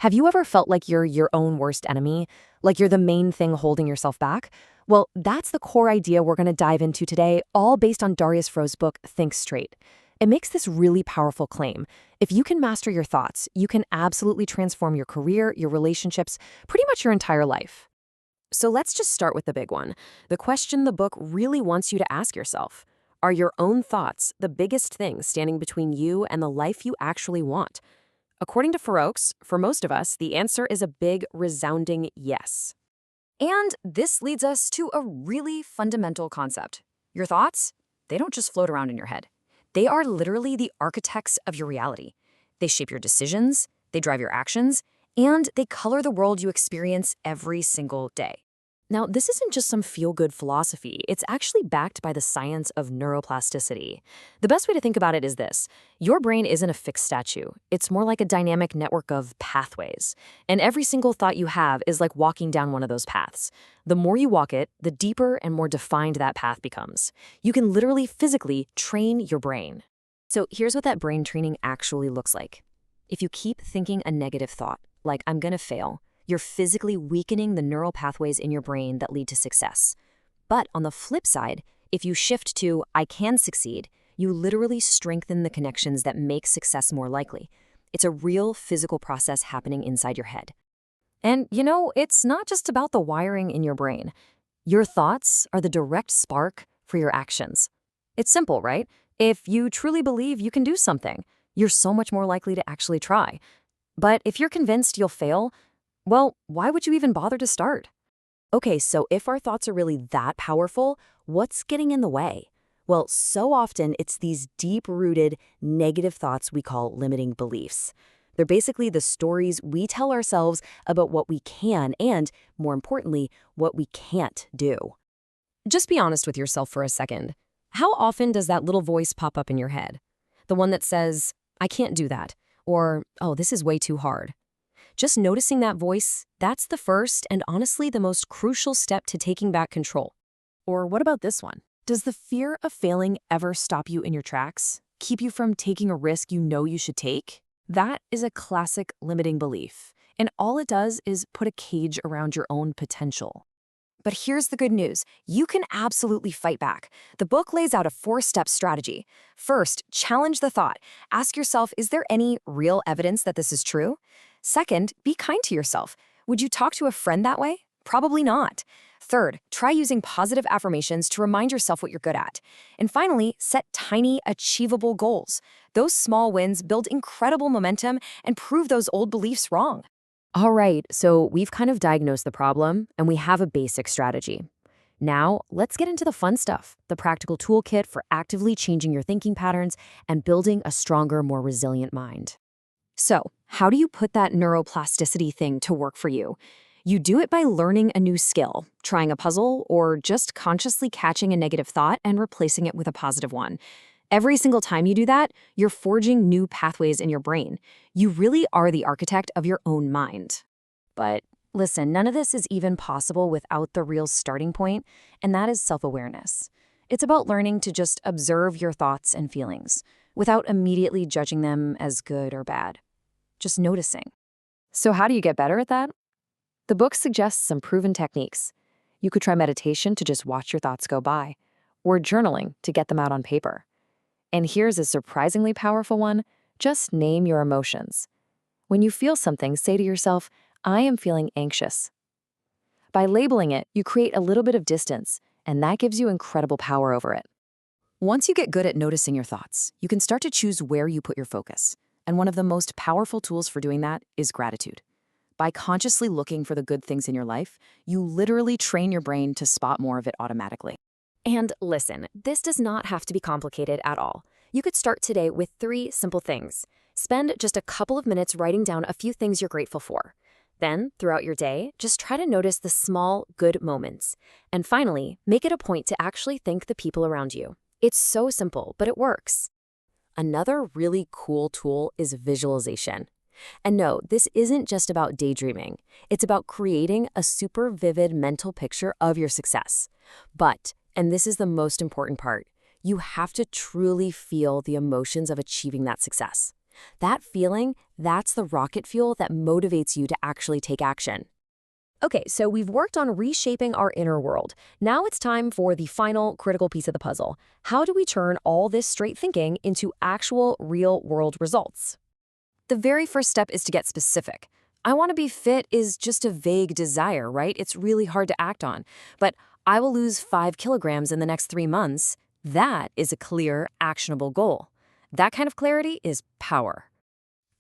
Have you ever felt like you're your own worst enemy? Like you're the main thing holding yourself back? Well, that's the core idea we're going to dive into today, all based on Darius Fro's book, Think Straight. It makes this really powerful claim. If you can master your thoughts, you can absolutely transform your career, your relationships, pretty much your entire life. So let's just start with the big one. The question the book really wants you to ask yourself. Are your own thoughts the biggest thing standing between you and the life you actually want? According to Ferox, for most of us, the answer is a big, resounding yes. And this leads us to a really fundamental concept. Your thoughts, they don't just float around in your head. They are literally the architects of your reality. They shape your decisions, they drive your actions, and they color the world you experience every single day. Now, this isn't just some feel-good philosophy. It's actually backed by the science of neuroplasticity. The best way to think about it is this. Your brain isn't a fixed statue. It's more like a dynamic network of pathways. And every single thought you have is like walking down one of those paths. The more you walk it, the deeper and more defined that path becomes. You can literally physically train your brain. So here's what that brain training actually looks like. If you keep thinking a negative thought, like I'm gonna fail, you're physically weakening the neural pathways in your brain that lead to success. But on the flip side, if you shift to I can succeed, you literally strengthen the connections that make success more likely. It's a real physical process happening inside your head. And it's not just about the wiring in your brain. Your thoughts are the direct spark for your actions. It's simple, right? If you truly believe you can do something, you're so much more likely to actually try. But if you're convinced you'll fail, well, why would you even bother to start? Okay, so if our thoughts are really that powerful, what's getting in the way? Well, so often it's these deep-rooted negative thoughts we call limiting beliefs. They're basically the stories we tell ourselves about what we can and, more importantly, what we can't do. Just be honest with yourself for a second. How often does that little voice pop up in your head? The one that says, I can't do that, or, oh, this is way too hard. Just noticing that voice, that's the first and honestly the most crucial step to taking back control. Or what about this one? Does the fear of failing ever stop you in your tracks? Keep you from taking a risk you know you should take? That is a classic limiting belief, and all it does is put a cage around your own potential. But here's the good news. You can absolutely fight back. The book lays out a 4-step strategy. First, challenge the thought. Ask yourself, is there any real evidence that this is true? Second, be kind to yourself. Would you talk to a friend that way? Probably not. Third, try using positive affirmations to remind yourself what you're good at. And finally, set tiny, achievable goals. Those small wins build incredible momentum and prove those old beliefs wrong. All right, so we've kind of diagnosed the problem, and we have a basic strategy. Now, let's get into the fun stuff, the practical toolkit for actively changing your thinking patterns and building a stronger, more resilient mind. So, how do you put that neuroplasticity thing to work for you? You do it by learning a new skill, trying a puzzle, or just consciously catching a negative thought and replacing it with a positive one. Every single time you do that, you're forging new pathways in your brain. You really are the architect of your own mind. But listen, none of this is even possible without the real starting point, and that is self-awareness. It's about learning to just observe your thoughts and feelings without immediately judging them as good or bad. Just noticing. So how do you get better at that? The book suggests some proven techniques. You could try meditation to just watch your thoughts go by, or journaling to get them out on paper. And here's a surprisingly powerful one. Just name your emotions. When you feel something, say to yourself, I am feeling anxious. By labeling it, you create a little bit of distance, and that gives you incredible power over it. Once you get good at noticing your thoughts, you can start to choose where you put your focus. And one of the most powerful tools for doing that is gratitude. By consciously looking for the good things in your life, you literally train your brain to spot more of it automatically. And listen, this does not have to be complicated at all. You could start today with 3 simple things. Spend just a couple of minutes writing down a few things you're grateful for. Then, throughout your day, just try to notice the small, good moments. And finally, make it a point to actually thank the people around you. It's so simple, but it works. Another really cool tool is visualization. And no, this isn't just about daydreaming. It's about creating a super vivid mental picture of your success. But, and this is the most important part, you have to truly feel the emotions of achieving that success. That feeling, that's the rocket fuel that motivates you to actually take action. Okay, so we've worked on reshaping our inner world. Now it's time for the final critical piece of the puzzle. How do we turn all this straight thinking into actual real-world results? The very first step is to get specific. I want to be fit is just a vague desire, right? It's really hard to act on. But I will lose 5 kilograms in the next 3 months. That is a clear, actionable goal. That kind of clarity is power.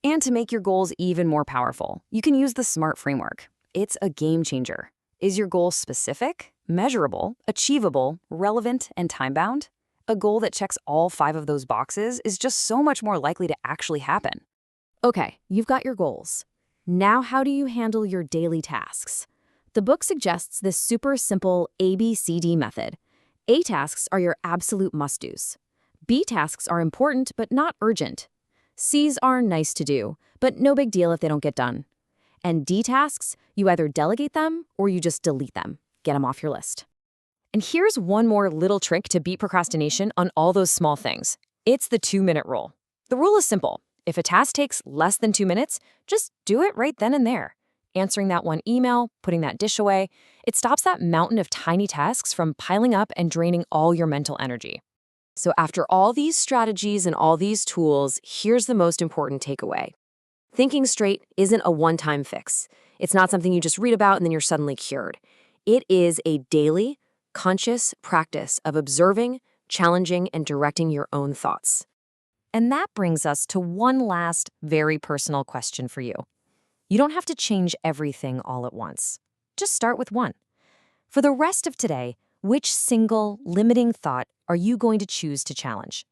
And to make your goals even more powerful, you can use the SMART framework. It's a game changer. Is your goal specific, measurable, achievable, relevant, and time-bound? A goal that checks all 5 of those boxes is just so much more likely to actually happen. Okay, you've got your goals. Now how do you handle your daily tasks? The book suggests this super simple ABCD method. A tasks are your absolute must-dos. B tasks are important but not urgent. C's are nice to do, but no big deal if they don't get done. And D tasks, you either delegate them or you just delete them. Get them off your list. And here's one more little trick to beat procrastination on all those small things. It's the 2-minute rule. The rule is simple. If a task takes less than 2 minutes, just do it right then and there. Answering that one email, putting that dish away, it stops that mountain of tiny tasks from piling up and draining all your mental energy. So after all these strategies and all these tools, here's the most important takeaway. Thinking straight isn't a one-time fix. It's not something you just read about and then you're suddenly cured. It is a daily, conscious practice of observing, challenging, and directing your own thoughts. And that brings us to one last, very personal question for you. You don't have to change everything all at once. Just start with one. For the rest of today, which single, limiting thought are you going to choose to challenge?